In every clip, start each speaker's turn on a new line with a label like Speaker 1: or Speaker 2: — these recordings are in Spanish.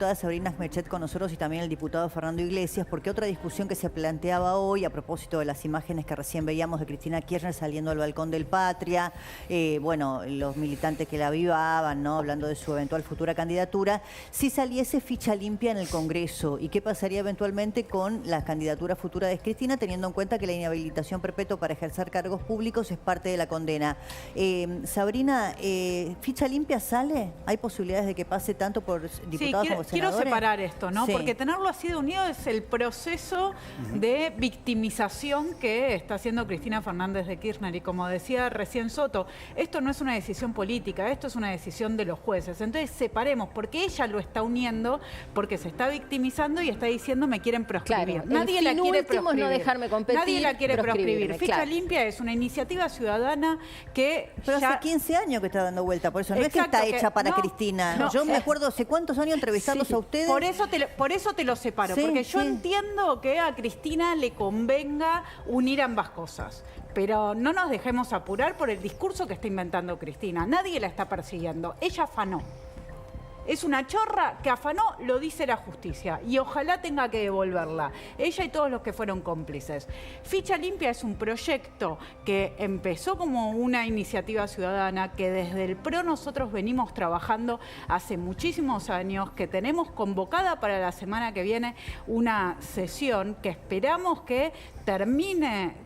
Speaker 1: Sabrina Smechet con nosotros y también el diputado Fernando Iglesias, porque otra discusión que se planteaba hoy a propósito de las imágenes que recién veíamos de Cristina Kirchner saliendo al balcón del Patria, bueno, los militantes que la avivaban, ¿no? Hablando de su eventual futura candidatura, si saliese ficha limpia en el Congreso y qué pasaría eventualmente con la candidatura futura de Cristina, teniendo en cuenta que la inhabilitación perpetua para ejercer cargos públicos es parte de la condena. Sabrina, ¿ficha limpia sale? ¿Hay posibilidades de que pase tanto por diputados como senadores?
Speaker 2: Quiero separar esto, ¿no?
Speaker 1: Sí.
Speaker 2: Porque tenerlo así de unido es el proceso de victimización que está haciendo Cristina Fernández de Kirchner. Y como decía recién Soto, esto no es una decisión política, esto es una decisión de los jueces. Entonces separemos, porque ella lo está uniendo, porque se está victimizando y está diciendo me quieren proscribir.
Speaker 3: Claro,
Speaker 2: Nadie la quiere proscribir.
Speaker 3: no dejarme competir,
Speaker 2: Nadie la quiere proscribir. Ficha
Speaker 3: claro.
Speaker 2: limpia es una iniciativa ciudadana que
Speaker 1: Pero
Speaker 2: ya...
Speaker 1: hace 15 años que está dando vuelta, por eso no
Speaker 2: Exacto,
Speaker 1: es que está hecha para
Speaker 2: no,
Speaker 1: Cristina.
Speaker 2: no,
Speaker 1: Yo me acuerdo hace cuántos años entrevistarlos a ustedes.
Speaker 2: Por eso te lo separo,
Speaker 1: Sí,
Speaker 2: porque yo
Speaker 1: sí.
Speaker 2: entiendo que a Cristina le convenga unir ambas cosas. Pero no nos dejemos apurar por el discurso que está inventando Cristina. Nadie la está persiguiendo. Ella afanó. Es una chorra que afanó, lo dice la justicia, y ojalá tenga que devolverla, ella y todos los que fueron cómplices. Ficha Limpia es un proyecto que empezó como una iniciativa ciudadana, que desde el PRO nosotros venimos trabajando hace muchísimos años, que tenemos convocada para la semana que viene una sesión que esperamos que termine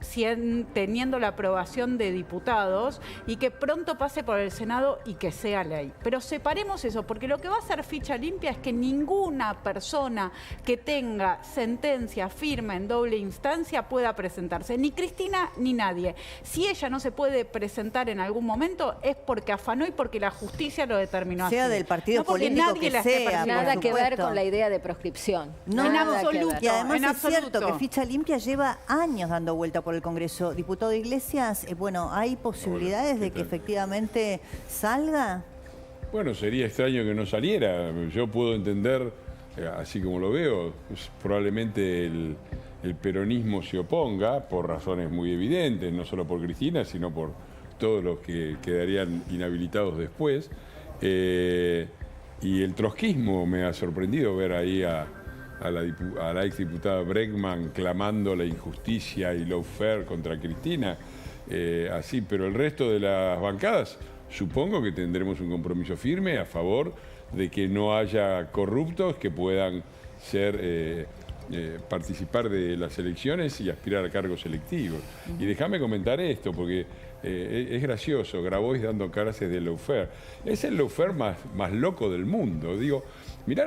Speaker 2: teniendo la aprobación de diputados y que pronto pase por el Senado y que sea ley. Pero separemos eso, porque lo que va a hacer Ficha Limpia es que ninguna persona que tenga sentencia firme en doble instancia pueda presentarse, ni Cristina ni nadie. Si ella no se puede presentar en algún momento es porque afanó y porque la justicia lo determinó así.
Speaker 1: Sea del partido
Speaker 2: no porque
Speaker 1: político
Speaker 2: nadie
Speaker 1: que
Speaker 2: la esté
Speaker 1: sea,
Speaker 2: persiguiendo.
Speaker 3: Nada que ver
Speaker 1: supuesto.
Speaker 3: con la idea de proscripción.
Speaker 1: No,
Speaker 2: En
Speaker 3: Nada que
Speaker 2: absoluto.
Speaker 3: ver.
Speaker 1: Y además
Speaker 2: En
Speaker 1: es cierto
Speaker 2: absoluto.
Speaker 1: que Ficha Limpia lleva años dando vuelta por el Congreso. Diputado Iglesias, bueno, ¿hay posibilidades de que efectivamente salga?
Speaker 4: Bueno, sería extraño que no saliera. Yo puedo entender, así como lo veo, probablemente el peronismo se oponga por razones muy evidentes, no solo por Cristina, sino por todos los que quedarían inhabilitados después. Y el trotskismo me ha sorprendido ver ahí a la exdiputada Bregman clamando la injusticia y lawfare contra Cristina. Así, pero el resto de las bancadas supongo que tendremos un compromiso firme a favor de que no haya corruptos que puedan participar de las elecciones y aspirar a cargos electivos. Y déjame comentar esto, porque es gracioso, Grabois dando clases de lawfare. Es el lawfare más loco del mundo. Digo, mirá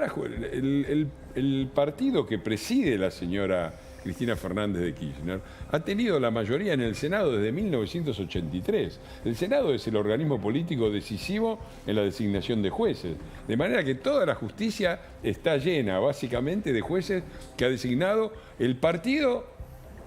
Speaker 4: el partido que preside la señora Cristina Fernández de Kirchner ha tenido la mayoría en el Senado desde 1983. El Senado es el organismo político decisivo en la designación de jueces. De manera que toda la justicia está llena básicamente de jueces que ha designado el partido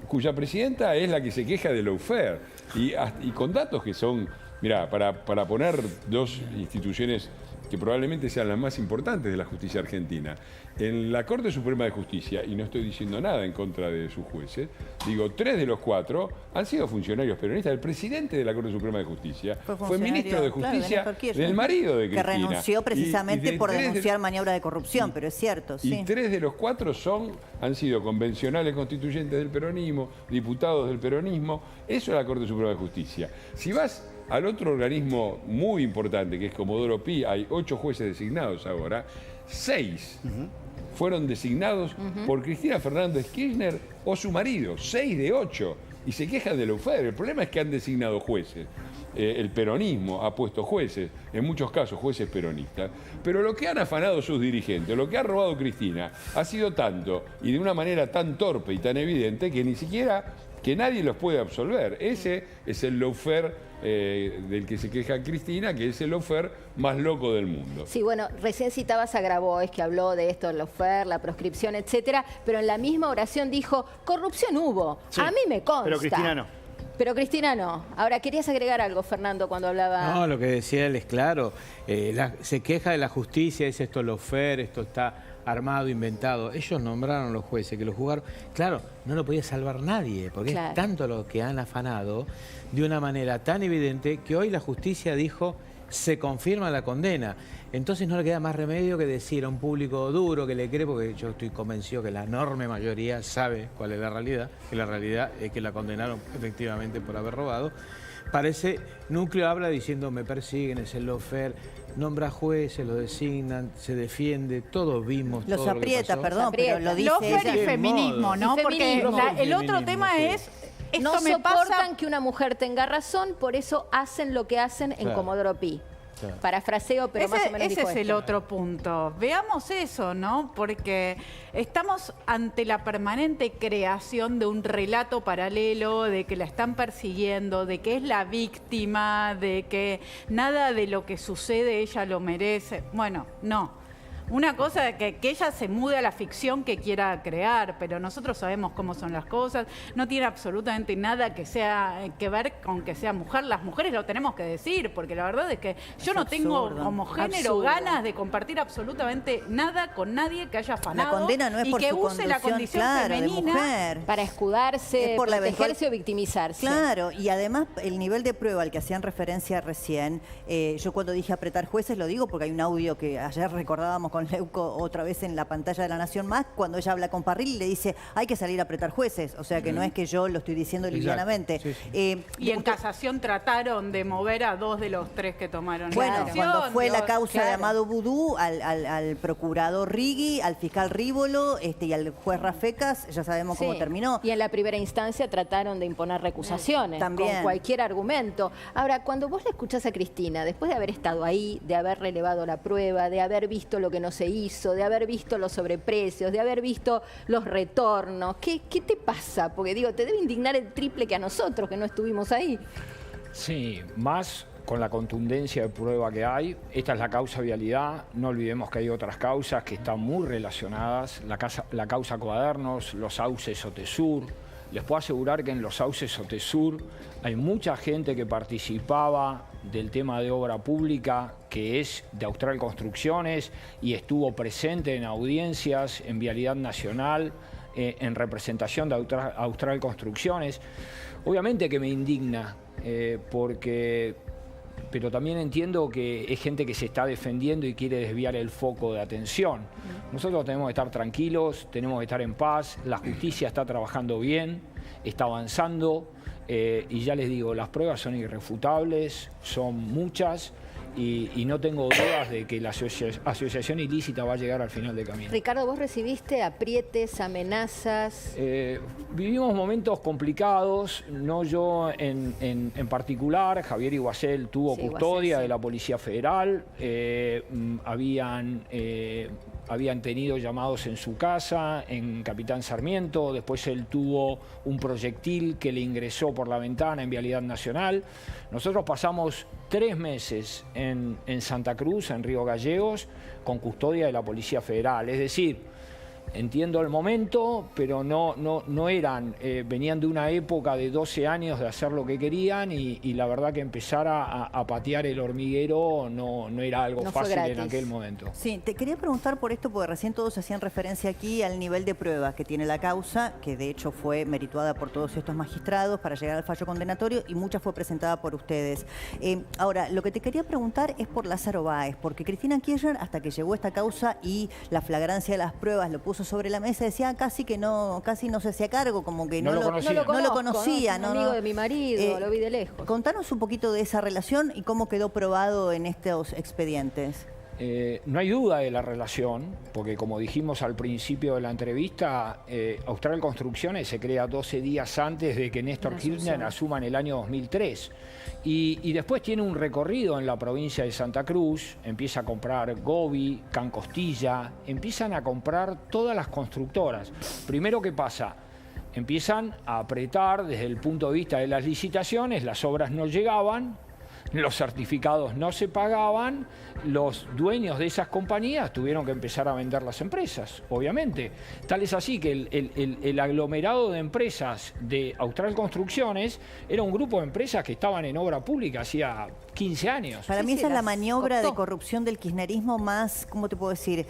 Speaker 4: cuya presidenta es la que se queja de lawfare. Y con datos que son, mirá, para poner dos instituciones que probablemente sean las más importantes de la justicia argentina. En la Corte Suprema de Justicia, y no estoy diciendo nada en contra de sus jueces, digo, 3 de los 4 han sido funcionarios peronistas. El presidente de la Corte Suprema de Justicia fue ministro de Justicia del marido de Cristina.
Speaker 1: Que renunció precisamente por denunciar maniobras de corrupción,
Speaker 4: y,
Speaker 1: pero es cierto, sí.
Speaker 4: Y 3 de los 4 han sido convencionales constituyentes del peronismo, diputados del peronismo. Eso es la Corte Suprema de Justicia. Si vas al otro organismo muy importante, que es Comodoro Pi, hay 8 jueces designados ahora, 6 fueron designados por Cristina Fernández Kirchner o su marido, 6 de 8, y se quejan de lawfare. El problema es que han designado jueces. El peronismo ha puesto jueces, en muchos casos jueces peronistas, pero lo que han afanado sus dirigentes, lo que ha robado Cristina, ha sido tanto y de una manera tan torpe y tan evidente que ni siquiera que nadie los puede absolver. Ese es el lawfare del que se queja Cristina, que es el lawfare más loco del mundo.
Speaker 3: Sí, bueno, recién citabas a Grabois, que habló de esto, el lawfare, la proscripción, etcétera, pero en la misma oración dijo, corrupción hubo, sí, a mí me consta.
Speaker 5: Pero Cristina no.
Speaker 3: Pero Cristina no. Ahora, querías agregar algo, Fernando, cuando hablaba...
Speaker 6: No, lo que decía él es claro. Se queja de la justicia, dice esto es lawfare, esto está armado, inventado. Ellos nombraron los jueces que lo jugaron. Claro, no lo podía salvar nadie, porque es tanto lo que han afanado de una manera tan evidente que hoy la justicia dijo se confirma la condena. Entonces no le queda más remedio que decir a un público duro que le cree, porque yo estoy convencido que la enorme mayoría sabe cuál es la realidad, que la realidad es que la condenaron efectivamente por haber robado. Parece, Núcleo habla diciendo me persiguen, es el lawfare, nombra jueces, lo designan, se defiende, todos vimos
Speaker 1: Los
Speaker 6: todo lo que
Speaker 1: aprieta,
Speaker 6: pasó.
Speaker 1: perdón, pero lo dice
Speaker 2: Lawfare y
Speaker 1: ella.
Speaker 2: feminismo, ¿no?
Speaker 3: Y
Speaker 2: Porque
Speaker 3: feminismo.
Speaker 2: el otro
Speaker 6: Feminismo,
Speaker 2: tema
Speaker 6: sí.
Speaker 2: es, esto
Speaker 3: No
Speaker 2: me
Speaker 3: soportan
Speaker 2: pasa...
Speaker 3: que una mujer tenga razón, por eso hacen lo que hacen en
Speaker 6: Claro.
Speaker 3: Comodoro Pi.
Speaker 6: Claro.
Speaker 3: Parafraseo, pero más o menos
Speaker 2: Ese
Speaker 3: dijo
Speaker 2: es el
Speaker 3: esto.
Speaker 2: otro punto. Veamos eso, ¿no? Porque estamos ante la permanente creación de un relato paralelo, de que la están persiguiendo, de que es la víctima, de que nada de lo que sucede ella lo merece. Bueno, no. Una cosa es que ella se mude a la ficción que quiera crear, pero nosotros sabemos cómo son las cosas. No tiene absolutamente nada que ver con que sea mujer. Las mujeres lo tenemos que decir, porque la verdad es que yo no tengo
Speaker 1: absurdo.
Speaker 2: como género
Speaker 3: Absurdo.
Speaker 2: ganas de compartir absolutamente nada con nadie que haya afanado
Speaker 1: La condena no es
Speaker 2: y
Speaker 1: por
Speaker 2: que
Speaker 1: su
Speaker 2: use la
Speaker 1: condición,
Speaker 2: condición
Speaker 1: claro, de
Speaker 2: femenina.
Speaker 1: mujer.
Speaker 3: Para escudarse,
Speaker 1: Es por la
Speaker 3: protegerse
Speaker 1: eventual-
Speaker 3: o victimizarse.
Speaker 1: Claro, y además el nivel de prueba al que hacían referencia recién, yo cuando dije apretar jueces lo digo porque hay un audio que ayer recordábamos con Leuco otra vez en la pantalla de La Nación Más, cuando ella habla con Parril y le dice hay que salir a apretar jueces, o sea que no es que yo lo estoy diciendo
Speaker 6: Exacto.
Speaker 1: livianamente.
Speaker 6: Sí, sí.
Speaker 2: Y en casación trataron de mover a 2 de los 3 que tomaron
Speaker 1: Bueno,
Speaker 2: la decisión.
Speaker 1: cuando fue la
Speaker 2: Digo,
Speaker 1: causa de
Speaker 3: claro.
Speaker 1: Amado Vudú, al procurador Rigui, al fiscal Rívolo y al juez Rafecas, ya sabemos cómo
Speaker 3: Sí.
Speaker 1: terminó.
Speaker 3: Y en la primera instancia trataron de imponer recusaciones
Speaker 1: También.
Speaker 3: con cualquier argumento. Ahora, cuando vos le escuchás a Cristina, después de haber estado ahí, de haber relevado la prueba, de haber visto lo que no se hizo, de haber visto los sobreprecios, de haber visto los retornos, ¿qué te pasa? Porque digo, te debe indignar el triple que a nosotros que no estuvimos ahí.
Speaker 5: Sí, más con la contundencia de prueba que hay. Esta es la causa vialidad. No olvidemos que hay otras causas que están muy relacionadas. La causa Cuadernos, los sauces Otesur. Les puedo asegurar que en los sauces Otesur hay mucha gente que participaba del tema de obra pública, que es de Austral Construcciones, y estuvo presente en audiencias, en Vialidad Nacional, en representación de Austral Construcciones. Obviamente que me indigna, pero también entiendo que es gente que se está defendiendo y quiere desviar el foco de atención. Nosotros tenemos que estar tranquilos, tenemos que estar en paz, la justicia está trabajando bien, está avanzando, y ya les digo, las pruebas son irrefutables, son muchas, y no tengo dudas de que la asociación ilícita va a llegar al final del camino.
Speaker 3: Ricardo, ¿vos recibiste aprietes, amenazas?
Speaker 5: Vivimos momentos complicados, no yo en particular. Javier Iguacel tuvo
Speaker 3: Sí,
Speaker 5: custodia
Speaker 3: Iguacel, sí.
Speaker 5: de la Policía Federal, habían tenido llamados en su casa, en Capitán Sarmiento, después él tuvo un proyectil que le ingresó por la ventana en Vialidad Nacional. Nosotros pasamos 3 meses en Santa Cruz, en Río Gallegos, con custodia de la Policía Federal. Es decir, entiendo el momento, pero no eran, venían de una época de 12 años de hacer lo que querían y la verdad que empezar a patear el hormiguero no era algo
Speaker 3: No fue
Speaker 5: fácil en
Speaker 3: gratis.
Speaker 5: aquel momento.
Speaker 1: Sí, te quería preguntar por esto, porque recién todos hacían referencia aquí al nivel de prueba que tiene la causa, que de hecho fue merituada por todos estos magistrados para llegar al fallo condenatorio y mucha fue presentada por ustedes. Ahora, lo que te quería preguntar es por Lázaro Báez, porque Cristina Kirchner, hasta que llegó esta causa y la flagrancia de las pruebas lo puso sobre la mesa, decía casi no se hacía cargo, como que
Speaker 5: No lo conocía.
Speaker 3: No lo
Speaker 1: no lo
Speaker 3: conozco,
Speaker 1: conocía.
Speaker 3: ¿no? Es un amigo de mi marido, lo vi de lejos.
Speaker 1: Contanos un poquito de esa relación y cómo quedó probado en estos expedientes.
Speaker 5: No hay duda de la relación, porque como dijimos al principio de la entrevista, Austral Construcciones se crea 12 días antes de que Néstor Kirchner asuma en el año 2003. Y después tiene un recorrido en la provincia de Santa Cruz, empieza a comprar Gobi, Can Costilla, empiezan a comprar todas las constructoras. Primero, ¿qué pasa? Empiezan a apretar desde el punto de vista de las licitaciones, las obras no llegaban, los certificados no se pagaban, los dueños de esas compañías tuvieron que empezar a vender las empresas, obviamente. Tal es así que el aglomerado de empresas de Austral Construcciones era un grupo de empresas que estaban en obra pública hacía 15 años.
Speaker 1: Para
Speaker 3: Sí,
Speaker 1: mí
Speaker 3: sí,
Speaker 1: esa es la
Speaker 3: las
Speaker 1: maniobra de
Speaker 3: cooptó.
Speaker 1: corrupción del kirchnerismo más, ¿cómo te puedo decir?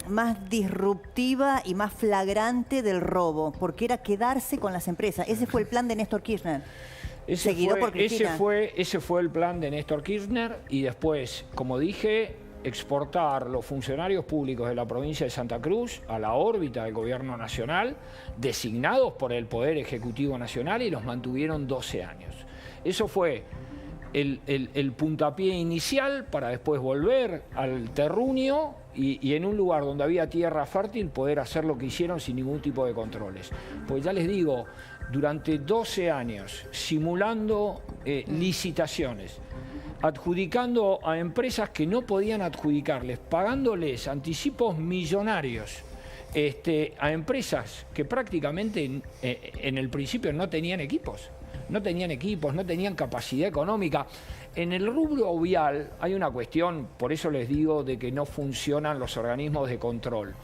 Speaker 1: Más disruptiva y más flagrante del robo, porque era quedarse con las empresas. Ese fue el plan de Néstor Kirchner. seguido por Cristina.
Speaker 5: Ese fue el plan de Néstor Kirchner y después, como dije, exportar los funcionarios públicos de la provincia de Santa Cruz a la órbita del gobierno nacional, designados por el Poder Ejecutivo Nacional, y los mantuvieron 12 años. Eso fue el puntapié inicial para después volver al terruño y en un lugar donde había tierra fértil poder hacer lo que hicieron sin ningún tipo de controles. Pues ya les digo, durante 12 años, simulando licitaciones, adjudicando a empresas que no podían adjudicarles, pagándoles anticipos millonarios a empresas que prácticamente en el principio no tenían equipos, no tenían capacidad económica. En el rubro vial hay una cuestión, por eso les digo de que no funcionan los organismos de control.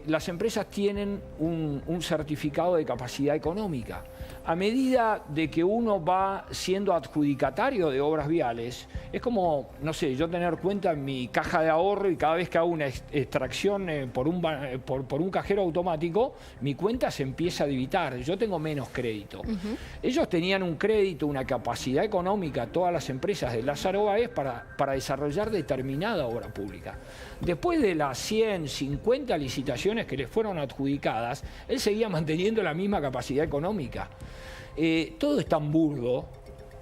Speaker 5: Las empresas tienen un certificado de capacidad económica. A medida de que uno va siendo adjudicatario de obras viales, es como, no sé, yo tener cuenta en mi caja de ahorro y cada vez que hago una extracción por un cajero automático, mi cuenta se empieza a debitar, yo tengo menos crédito. Ellos tenían un crédito, una capacidad económica, todas las empresas de Lázaro Báez, para desarrollar determinada obra pública. Después de las 100, 50 licitaciones que les fueron adjudicadas, él seguía manteniendo la misma capacidad económica. Todo es tan burdo,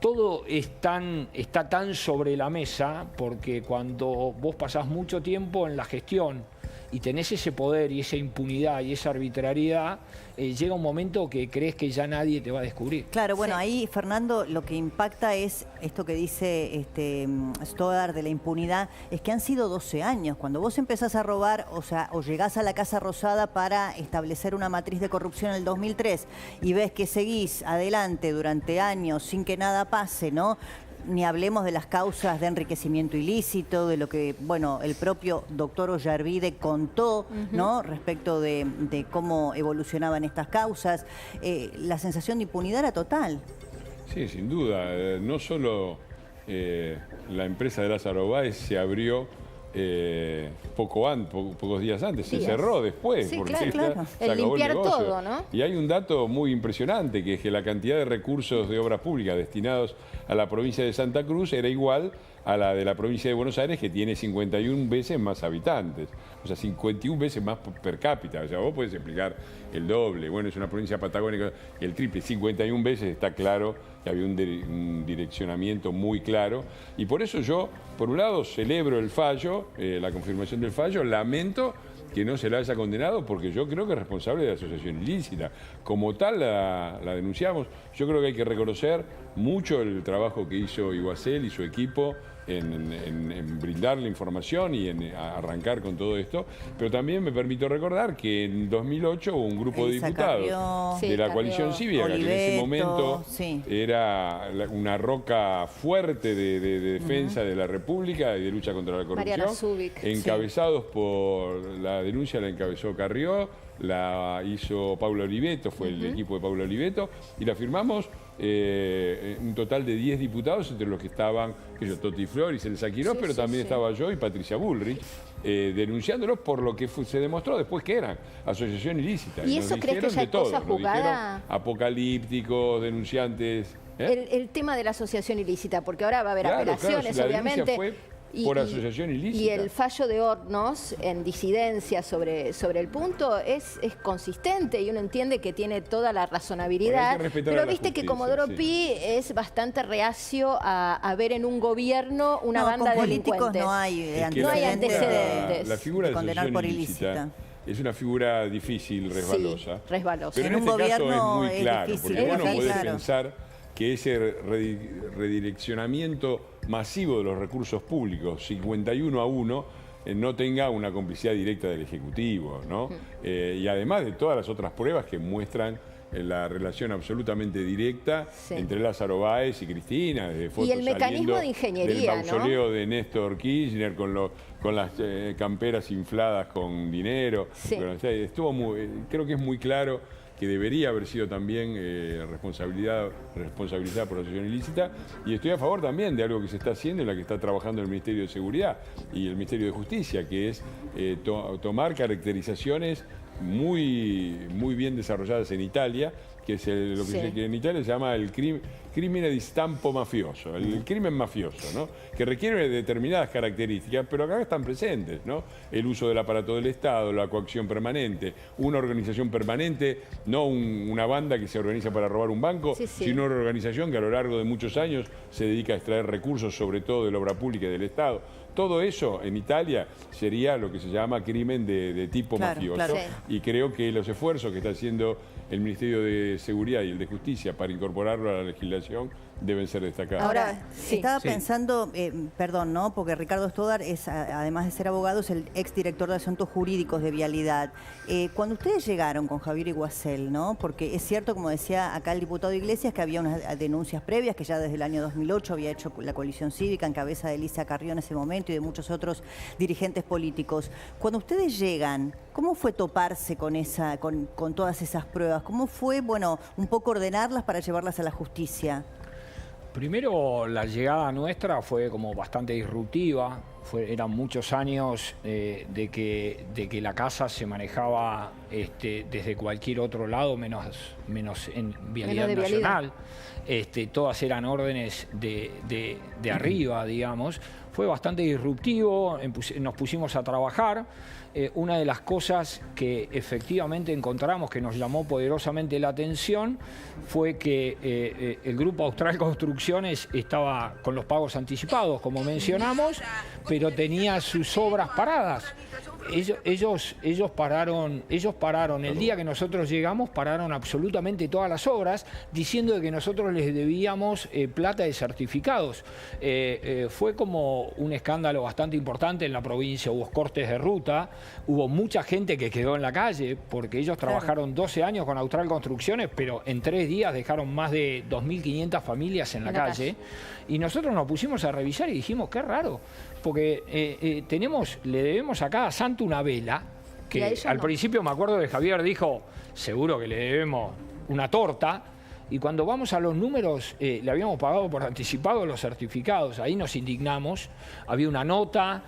Speaker 5: todo está tan sobre la mesa, porque cuando vos pasás mucho tiempo en la gestión y tenés ese poder y esa impunidad y esa arbitrariedad, llega un momento que crees que ya nadie te va a descubrir.
Speaker 1: Claro, bueno, ahí, Fernando, lo que impacta es esto que dice Stoddard de la impunidad, es que han sido 12 años. Cuando vos empezás a robar, o llegás a la Casa Rosada para establecer una matriz de corrupción en el 2003 y ves que seguís adelante durante años sin que nada pase, ¿no? Ni hablemos de las causas de enriquecimiento ilícito, de lo que, bueno, el propio doctor Ollarvide contó, ¿no? Respecto de cómo evolucionaban estas causas. La sensación de impunidad era total.
Speaker 4: Sí, sin duda. No solo la empresa de Lázaro Báez se abrió pocos días antes, se cerró después.
Speaker 3: Sí,
Speaker 4: porque
Speaker 3: claro.
Speaker 4: se
Speaker 3: El
Speaker 4: acabó
Speaker 3: limpiar
Speaker 4: negocio.
Speaker 3: todo, ¿no?
Speaker 4: Y hay un dato muy impresionante, que es que la cantidad de recursos de obras públicas destinados a la provincia de Santa Cruz era igual a la de la provincia de Buenos Aires, que tiene 51 veces más habitantes. O sea, 51 veces más per cápita. O sea, vos podés explicar el doble. Bueno, es una provincia patagónica, el triple. 51 veces está claro que había un direccionamiento muy claro. Y por eso yo, por un lado, celebro el fallo, la confirmación del fallo. Lamento que no se la haya condenado, porque yo creo que es responsable de asociación ilícita. Como tal la denunciamos. Yo creo que hay que reconocer mucho el trabajo que hizo Iguacel y su equipo en brindar la información y en arrancar con todo esto, pero también me permito recordar que en 2008 hubo un grupo de diputados de la coalición cívica, que en ese momento era una roca fuerte de defensa de la República y de lucha contra la corrupción, encabezados por la denuncia, la encabezó Carrió, la hizo Pablo Oliveto, fue el equipo de Pablo Oliveto, y la firmamos un total de 10 diputados, entre los que estaban Toti Flores y Elsa Quirós, pero también estaba yo y Patricia Bullrich, denunciándolos por lo que se demostró después que eran asociación ilícita.
Speaker 3: ¿Y eso crees que ya es cosa jugada?
Speaker 4: Apocalípticos, denunciantes.
Speaker 3: El tema de la asociación ilícita, porque ahora va a haber apelaciones, obviamente.
Speaker 4: Por asociación ilícita.
Speaker 3: Y el fallo de Hornos en disidencia sobre el punto es consistente y uno entiende que tiene toda la razonabilidad. Pero viste que Comodoro Pi es bastante reacio a ver en un gobierno una banda de delincuentes.
Speaker 1: No hay
Speaker 3: antecedentes.
Speaker 4: La figura de condenar por ilícita es una figura difícil, resbalosa.
Speaker 3: Sí, resbalosa.
Speaker 4: Pero en este caso es muy claro, porque vos no podés pensar que ese redireccionamiento masivo de los recursos públicos, 51-1, no tenga una complicidad directa del Ejecutivo, ¿no? Y además de todas las otras pruebas que muestran la relación absolutamente directa entre Lázaro Báez y Cristina, desde fotos
Speaker 3: y el mecanismo de ingeniería,
Speaker 4: del mausoleo de Néstor Kirchner con las camperas infladas con dinero. Bueno, o sea, creo que es muy claro que debería haber sido también responsabilizada por asociación ilícita, y estoy a favor también de algo que se está haciendo en la que está trabajando el Ministerio de Seguridad y el Ministerio de Justicia, que es tomar caracterizaciones muy bien desarrolladas en Italia, que es lo que en Italia se llama el crimine di stampo mafioso, el crimen mafioso, ¿no? Que requiere determinadas características, pero acá están presentes, ¿no? El uso del aparato del Estado, la coacción permanente, una organización permanente, no una banda que se organiza para robar un banco, sino una organización que a lo largo de muchos años se dedica a extraer recursos, sobre todo de la obra pública y del Estado. Todo eso en Italia sería lo que se llama crimen de tipo mafioso. Y creo que los esfuerzos que está haciendo el Ministerio de Seguridad y el de Justicia para incorporarlo a la legislación deben ser destacados.
Speaker 1: Ahora, estaba pensando, perdón, ¿no? Porque Ricardo Stodar es, además de ser abogado, es el exdirector de Asuntos Jurídicos de Vialidad. Cuando ustedes llegaron con Javier Iguacel, ¿no? Porque es cierto, como decía acá el diputado Iglesias, que había unas denuncias previas, que ya desde el año 2008 había hecho la coalición cívica en cabeza de Elisa Carrió en ese momento y de muchos otros dirigentes políticos. Cuando ustedes llegan, ¿cómo fue toparse con todas esas pruebas? ¿Cómo fue, bueno, un poco ordenarlas para llevarlas a la justicia?
Speaker 5: Primero, la llegada nuestra fue como bastante disruptiva. Eran muchos años de que la casa se manejaba desde cualquier otro lado, menos en Vialidad Nacional. Todas eran órdenes de arriba, digamos. Fue bastante disruptivo, nos pusimos a trabajar. Una de las cosas que efectivamente encontramos que nos llamó poderosamente la atención fue que el Grupo Austral Construcciones estaba con los pagos anticipados, como mencionamos, pero tenía sus obras paradas. Ellos pararon, el día que nosotros llegamos, pararon absolutamente todas las obras, diciendo de que nosotros les debíamos plata de certificados. Fue como un escándalo bastante importante en la provincia, hubo cortes de ruta, hubo mucha gente que quedó en la calle, porque ellos trabajaron 12 años con Austral Construcciones, pero en 3 días dejaron más de 2.500 familias en la calle. Y nosotros nos pusimos a revisar y dijimos, qué raro, porque le debemos acá a Santo una vela, que al principio me acuerdo de Javier dijo, seguro que le debemos una torta, y cuando vamos a los números, le habíamos pagado por anticipado los certificados, ahí nos indignamos, había una nota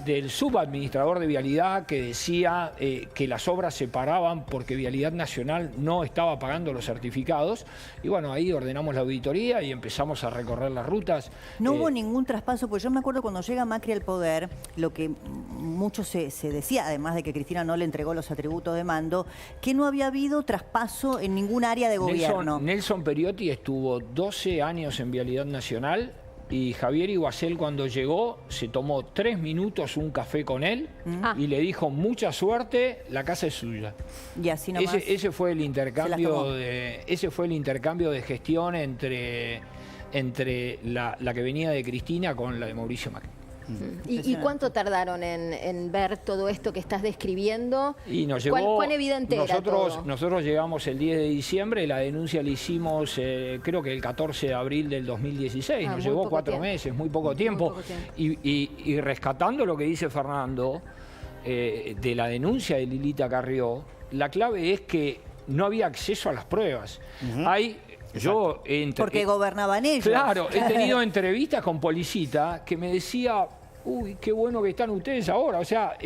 Speaker 5: del subadministrador de Vialidad que decía que las obras se paraban porque Vialidad Nacional no estaba pagando los certificados. Y bueno, ahí ordenamos la auditoría y empezamos a recorrer las rutas.
Speaker 1: No hubo ningún traspaso, pues yo me acuerdo cuando llega Macri al poder, lo que mucho se decía, además de que Cristina no le entregó los atributos de mando, que no había habido traspaso en ningún área de gobierno.
Speaker 5: Nelson Periotti estuvo 12 años en Vialidad Nacional. Y Javier Iguacel, cuando llegó, se tomó 3 minutos un café con él y le dijo, mucha suerte, la casa es suya.
Speaker 1: Y así nomás
Speaker 5: ese fue el intercambio de gestión entre la que venía de Cristina con la de Mauricio Macri.
Speaker 3: ¿Y cuánto tardaron en ver todo esto que estás describiendo?
Speaker 5: Y nos llegó,
Speaker 3: ¿Cuán evidente era todo?
Speaker 5: Nosotros llegamos el 10 de diciembre, la denuncia la hicimos creo que el 14 de abril del 2016, nos llevó 4 meses, muy poco tiempo. Y rescatando lo que dice Fernando, de la denuncia de Lilita Carrió, la clave es que no había acceso a las pruebas.
Speaker 1: Porque gobernaban ellos.
Speaker 5: Claro, he tenido entrevistas con Policita que me decía, uy, qué bueno que están ustedes ahora. O sea,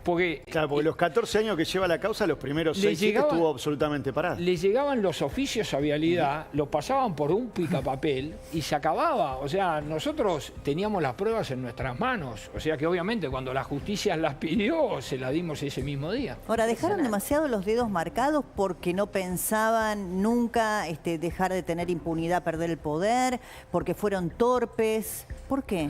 Speaker 5: porque
Speaker 7: los 14 años que lleva la causa, los primeros 6 estuvo absolutamente parado.
Speaker 5: Le llegaban los oficios a Vialidad, los pasaban por un picapapel y se acababa. O sea, nosotros teníamos las pruebas en nuestras manos. O sea que obviamente cuando la justicia las pidió, se las dimos ese mismo día.
Speaker 1: Ahora, ¿dejaron demasiado los dedos marcados porque no pensaban nunca dejar de tener impunidad, perder el poder? ¿Porque fueron torpes? ¿Por qué?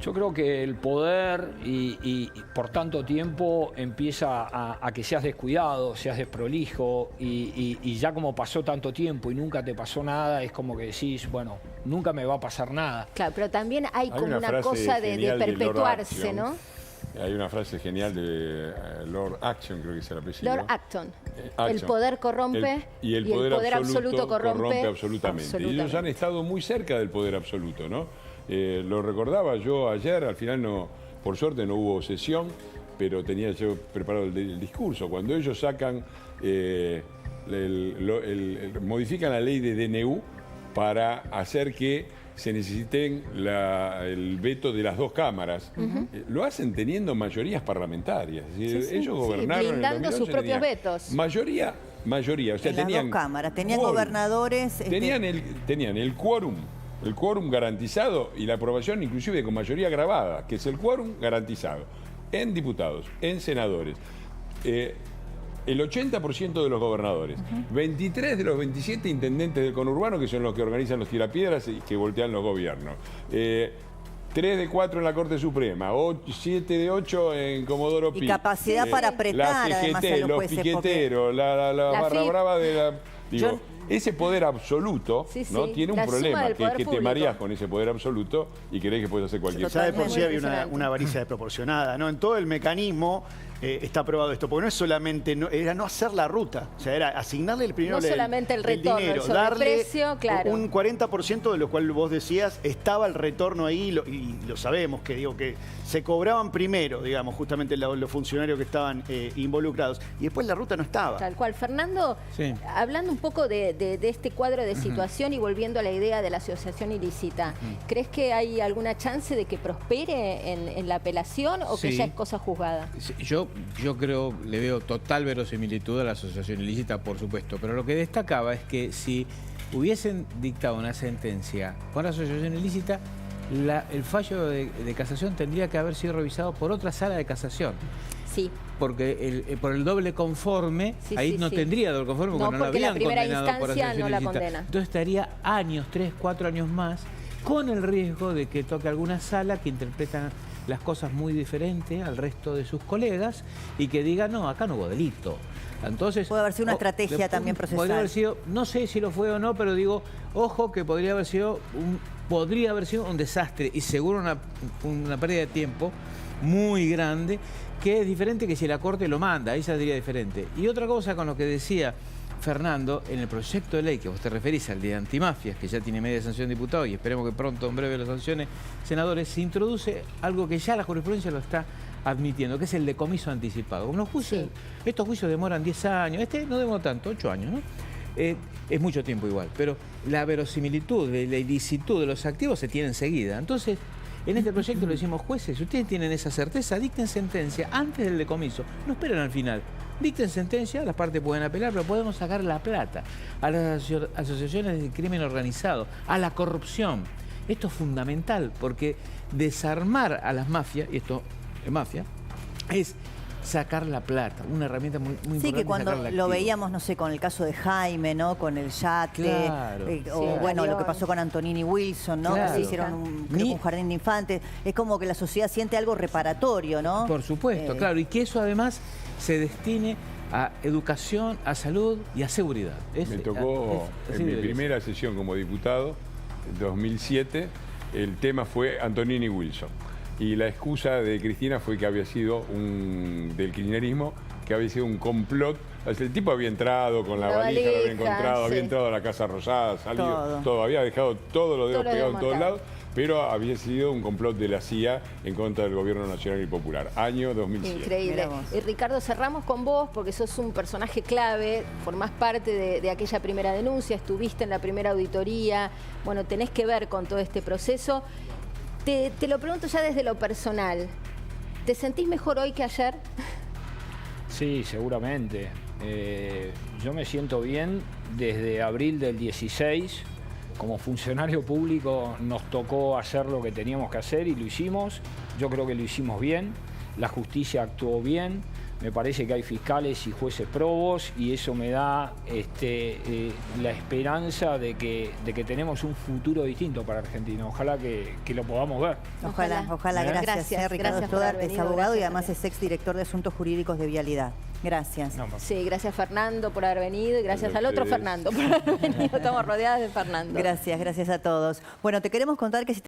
Speaker 5: Yo creo que el poder y por tanto tiempo empieza a que seas descuidado, seas desprolijo y ya como pasó tanto tiempo y nunca te pasó nada, es como que decís, bueno, nunca me va a pasar nada.
Speaker 3: Claro, pero también hay como una cosa de perpetuarse, ¿no?
Speaker 4: Hay una frase genial de Lord Acton, creo que es el apellido.
Speaker 3: Lord Acton. El poder corrompe
Speaker 4: y el poder absoluto corrompe absolutamente. Y ellos han estado muy cerca del poder absoluto, ¿no? Lo recordaba yo ayer, al final no, por suerte no hubo sesión, pero tenía yo preparado el discurso. Cuando ellos sacan, modifican la ley de DNU para hacer que se necesiten el veto de las dos cámaras. Lo hacen teniendo mayorías parlamentarias. Es decir, ellos gobernaron en el
Speaker 3: blindando
Speaker 4: 2011,
Speaker 3: sus propios
Speaker 4: tenían
Speaker 3: vetos.
Speaker 4: Mayoría, o sea,
Speaker 1: En las
Speaker 4: tenían
Speaker 1: dos cámaras, tenían
Speaker 4: quórum.
Speaker 1: gobernadores.
Speaker 4: Tenían el quórum garantizado y la aprobación inclusive con mayoría grabada, que es el quórum garantizado en diputados, en senadores. El 80% de los gobernadores, 23 de los 27 intendentes del conurbano, que son los que organizan los tirapiedras y que voltean los gobiernos. 3 de 4 en la Corte Suprema, 7 de 8 en Comodoro Pi.
Speaker 1: Y capacidad para apretar,
Speaker 4: la CGT,
Speaker 1: además, a los
Speaker 4: los
Speaker 1: jueces,
Speaker 4: piqueteros, la barra
Speaker 3: FIP.
Speaker 4: brava de la... Digo, ese poder absoluto,
Speaker 3: Sí, sí,
Speaker 4: ¿no? Tiene un
Speaker 3: la suma
Speaker 4: problema,
Speaker 3: del
Speaker 4: que
Speaker 3: poder
Speaker 4: te
Speaker 3: público.
Speaker 4: mareás con ese poder absoluto y crees que puedes hacer cualquier cosa.
Speaker 7: Ya de por sí había
Speaker 3: Impresionante.
Speaker 7: una avaricia desproporcionada, ¿no? En todo el mecanismo está aprobado esto, porque no es solamente, era no hacer la ruta, o sea, era asignarle el primero
Speaker 3: No solamente el retorno,
Speaker 7: dinero,
Speaker 3: el sobreprecio, claro.
Speaker 7: un 40% de lo cual vos decías, estaba el retorno ahí, y lo sabemos, que digo que se cobraban primero, digamos, justamente los funcionarios que estaban involucrados, y después la ruta no estaba.
Speaker 3: Tal cual. Fernando,
Speaker 6: Sí.
Speaker 3: hablando un poco de este cuadro de situación y volviendo a la idea de la asociación ilícita, ¿crees que hay alguna chance de que prospere en la apelación o que
Speaker 6: Sí.
Speaker 3: ya es cosa juzgada?
Speaker 6: Sí, yo creo, le veo total verosimilitud a la asociación ilícita, por supuesto, pero lo que destacaba es que si hubiesen dictado una sentencia con la asociación ilícita, el fallo de casación tendría que haber sido revisado por otra sala de casación.
Speaker 3: Sí.
Speaker 6: Porque por el doble conforme,
Speaker 3: Sí,
Speaker 6: ahí
Speaker 3: sí,
Speaker 6: no
Speaker 3: sí.
Speaker 6: tendría doble conforme,
Speaker 3: No,
Speaker 6: porque no lo
Speaker 3: porque la
Speaker 6: habían
Speaker 3: primera
Speaker 6: condenado por
Speaker 3: instancia
Speaker 6: asociación
Speaker 3: no la
Speaker 6: ilícita.
Speaker 3: condena.
Speaker 6: Entonces estaría años, 3, 4 años más, con el riesgo de que toque alguna sala que interpretan las cosas muy diferentes al resto de sus colegas y que diga, no, acá no hubo delito. Entonces,
Speaker 1: Puede haber sido una estrategia también procesal.
Speaker 6: Podría haber sido, no sé si lo fue o no, pero digo, ojo que podría haber sido un desastre y seguro una pérdida de tiempo muy grande, que es diferente que si la Corte lo manda, ahí saldría diferente. Y otra cosa con lo que decía Fernando, en el proyecto de ley que vos te referís al de antimafias, que ya tiene media sanción de diputados y esperemos que pronto, en breve, lo sancione senadores, se introduce algo que ya la jurisprudencia lo está admitiendo, que es el decomiso anticipado. Como los juicios,
Speaker 3: Sí.
Speaker 6: estos juicios demoran 10 años, este no demora tanto, 8 años, ¿no? Es mucho tiempo igual, pero la verosimilitud, la ilicitud de los activos se tiene enseguida. Entonces, en este proyecto le decimos, jueces, si ustedes tienen esa certeza, dicten sentencia antes del decomiso, no esperen al final. Dicten sentencia, las partes pueden apelar, pero podemos sacar la plata a las asociaciones de crimen organizado, a la corrupción. Esto es fundamental, porque desarmar a las mafias, y esto es mafia, es sacar la plata, una herramienta muy importante.
Speaker 1: Sí, que cuando
Speaker 6: sacar el
Speaker 1: lo
Speaker 6: activo.
Speaker 1: veíamos, no sé, con el caso de Jaime, ¿no? Con el yate,
Speaker 6: Claro.
Speaker 1: o
Speaker 3: Sí,
Speaker 1: bueno, lo que
Speaker 3: avión.
Speaker 1: pasó con Antonini Wilson, ¿no?
Speaker 6: Claro.
Speaker 1: Que se hicieron creo que un jardín de infantes. Es como que la sociedad siente algo reparatorio, ¿no?
Speaker 6: Por supuesto, claro, y que eso además se destine a educación, a salud y a seguridad.
Speaker 4: Me tocó
Speaker 6: así
Speaker 4: en mi
Speaker 6: debería
Speaker 4: primera sesión como diputado, en 2007, el tema fue Antonini Wilson. Y la excusa de Cristina fue que había sido del kirchnerismo, que había sido un complot. O sea, el tipo había entrado con la valija, lo había encontrado,
Speaker 3: sí.
Speaker 4: había entrado a la Casa Rosada, salido,
Speaker 1: Todo.
Speaker 4: había dejado todos los dedos
Speaker 3: Todo lo
Speaker 4: pegados en todos
Speaker 3: desmontado.
Speaker 4: lados, pero había sido un complot de la CIA en contra del gobierno nacional y popular. Año 2007.
Speaker 3: Increíble.
Speaker 1: Mirá vos.
Speaker 3: Y Ricardo, cerramos con vos porque sos un personaje clave, formás parte de aquella primera denuncia, estuviste en la primera auditoría, bueno, tenés que ver con todo este proceso. Te lo pregunto ya desde lo personal. ¿Te sentís mejor hoy que ayer?
Speaker 5: Sí, seguramente. Yo me siento bien desde abril del 16. Como funcionario público nos tocó hacer lo que teníamos que hacer y lo hicimos. Yo creo que lo hicimos bien. La justicia actuó bien. Me parece que hay fiscales y jueces probos y eso me da la esperanza de que tenemos un futuro distinto para Argentina. Ojalá que lo podamos ver.
Speaker 1: Ojalá,
Speaker 3: Ojalá.
Speaker 1: gracias.
Speaker 3: Gracias,
Speaker 1: Ricardo
Speaker 3: gracias por
Speaker 1: Stoddart
Speaker 3: haber
Speaker 1: es
Speaker 3: venido,
Speaker 1: abogado y
Speaker 3: gracias,
Speaker 1: además es exdirector de Asuntos Jurídicos de Vialidad. Gracias.
Speaker 5: No, más.
Speaker 3: Sí, gracias Fernando por haber venido y gracias
Speaker 4: A
Speaker 3: al otro
Speaker 4: ustedes.
Speaker 3: Fernando por haber venido. Estamos rodeadas de Fernando.
Speaker 1: Gracias a todos. Bueno, te queremos contar que si